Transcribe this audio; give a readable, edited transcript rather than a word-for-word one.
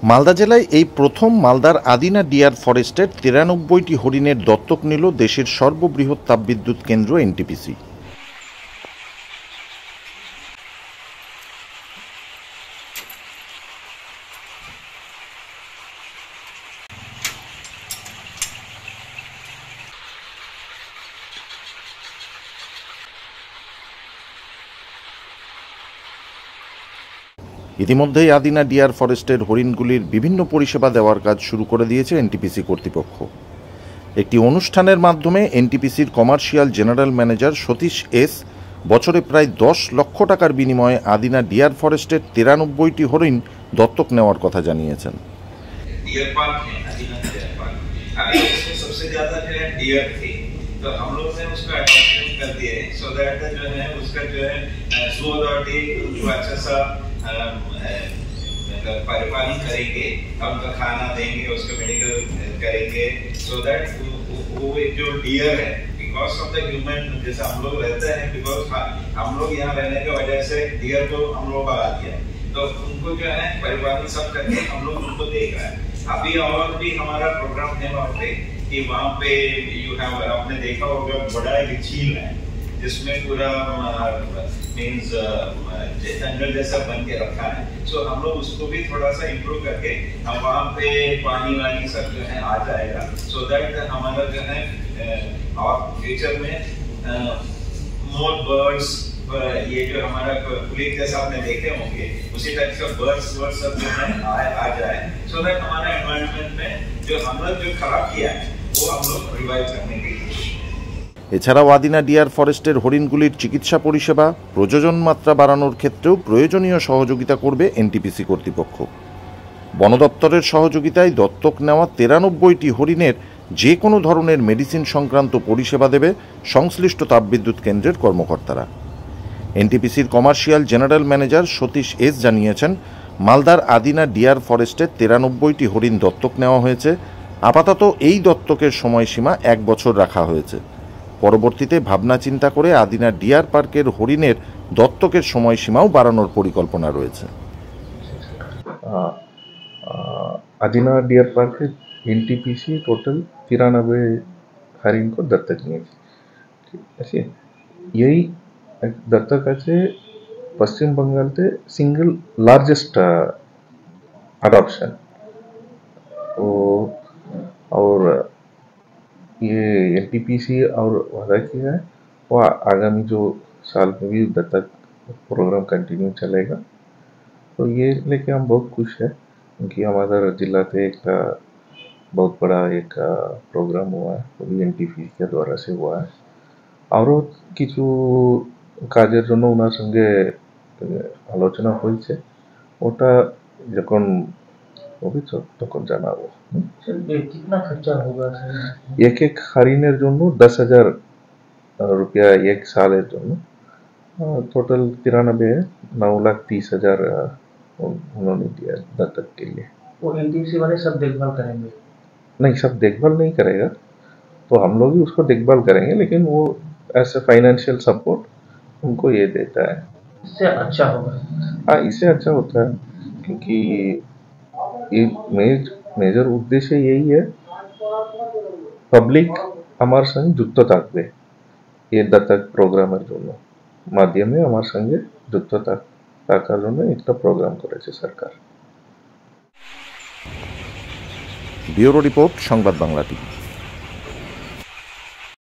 মালদা জেলায় এই প্রথম মালদার আদিনা ডিয়ার ফরেস্টের ৯৩টি হরিণের দত্তক নিল দেশের সর্ববৃহৎ তাপবিদ্যুৎ কেন্দ্র এনটিপিসি। ইতিমধ্যেই আদিনা ডিয়ার ফরেস্টের হরিণগুলির বিভিন্ন পরিষেবা দেওয়ার কাজ শুরু করে দিয়েছে এনটিপিসি কর্তৃপক্ষ। একটি অনুষ্ঠানের মাধ্যমে এনটিপিসির commercial general manager Satish S বছরে প্রায় ১০ লক্ষ টাকার বিনিময়ে আদিনা ডিয়ার ফরেস্টের ৯৩টি হরিণ দত্তক নেওয়ার কথা জানিয়েছেন। तो हम लोग ने उसका एडॉप्शन कर दिए सो दैट जो है उसका जो है जू अथॉरिटी अच्छा सा परिपालन करेंगे, उनका खाना देंगे, उसका मेडिकल करेंगे सो दैट वो एक जो डियर है बिकॉज ऑफ द ह्यूमन जैसे हम लोग रहते हैं बिकॉज हम लोग यहाँ रहने की वजह से डियर को हम लोग बढ़ा दिया तो उनको जो है परिपालन सब करके हम लोग उनको देख रहे हैं। अभी और भी हमारा प्रोग्राम है वहाँ पे कि वहाँ पे यू हैव आपने देखा होगा बड़ा एक झील है जिसमें पूरा मीन्स जंगल जैसा बन के रखा है सो हम लोग उसको भी थोड़ा सा इम्प्रूव करके हम वहाँ पे पानी वानी सब जो है आ जाएगा सो दैट हमारा जो है और फ्यूचर में मोर बर्ड्स ये जो हमारा कुलीग जैसा आपने देखे होंगे उसी टाइप का बर्ड्स सब जो है आ जाए सो दैट हमारा एनवायरनमेंट में जो हम लोग जो खराब किया है वो हम लोग रिवाइव करने के लिए। এছাড়াও আদিনা ডিয়ার ফরেস্টের হরিণগুলির চিকিৎসা পরিষেবা প্রজনন মাত্রা বাড়ানোর ক্ষেত্রেও প্রয়োজনীয় সহযোগিতা করবে এনটিপিসি কর্তৃপক্ষ। বন দপ্তরের সহযোগিতায় দত্তক নেওয়া ৯৩টি হরিণের যে কোনো ধরনের মেডিসিন সংক্রান্ত পরিষেবা দেবে সংশ্লিষ্ট তাপবিদ্যুৎ কেন্দ্রের কর্মকর্তারা। এনটিপিসির commercial general manager Satish S জানিয়েছেন, মালদার আদিনা ডিয়ার ফরেস্টের ৯৩টি হরিণ দত্তক নেওয়া হয়েছে। আপাতত এই দত্তকের সময়সীমা ১ বছর রাখা হয়েছে। পরবর্তীতে ভাবনা চিন্তা করে আদিনা ডিয়ার পার্কের হরিণের দত্তকের সময়সীমাও বাড়ানোর পরিকল্পনা রয়েছে। आदिना डियर पार्क एनटीपीसी टोटल ৯৩ हरिण को दत्तक लिए ऐसे यही दत्तक আছে पश्चिम बंगाल से सिंगल लार्जेस्ट अडॉप्शन और ये एनटीपीसी और वादा किया है वो आगामी जो साल में भी दत्तक प्रोग्राम कंटिन्यू चलेगा। तो ये लेके हम बहुत खुश है क्योंकि हमारा जिला से एक बहुत बड़ा एक प्रोग्राम हुआ है वो भी एनटीपीसी के द्वारा से हुआ है और কিছু কাজের জন্য ওনার সঙ্গে আলোচনা হয়েছে ওটা যখন होगी तक জানাবো। कितना खर्चा होगा एक एक हरिणের জন্য 10,000 रुपया एक सालेর জন্য टोटल 93 है 9,30,000 उन्होंने दिया दत्तक के लिए। वो एनटीपीसी वाले सब देखभाल करेंगे? नहीं, सब देखभाल नहीं करेगा तो हम लोग ही उसको देखभाल करेंगे लेकिन वो ऐसे फाइनेंशियल सपोर्ट उनको ये देता है। इससे अच्छा होगा? हाँ, इससे अच्छा होता है क्योंकि ये मेजर उद्देश्य यही है পাবলিক আমার সঙ্গে যুক্ত থাকবে এই দত্তক প্রোগ্রামের জন্য মাধ্যমে আমার সঙ্গে যুক্ত থাকার জন্য একটা প্রোগ্রাম করেছে সরকার। ব্যুরো রিপোর্ট, সংবাদ বাংলা টিভি।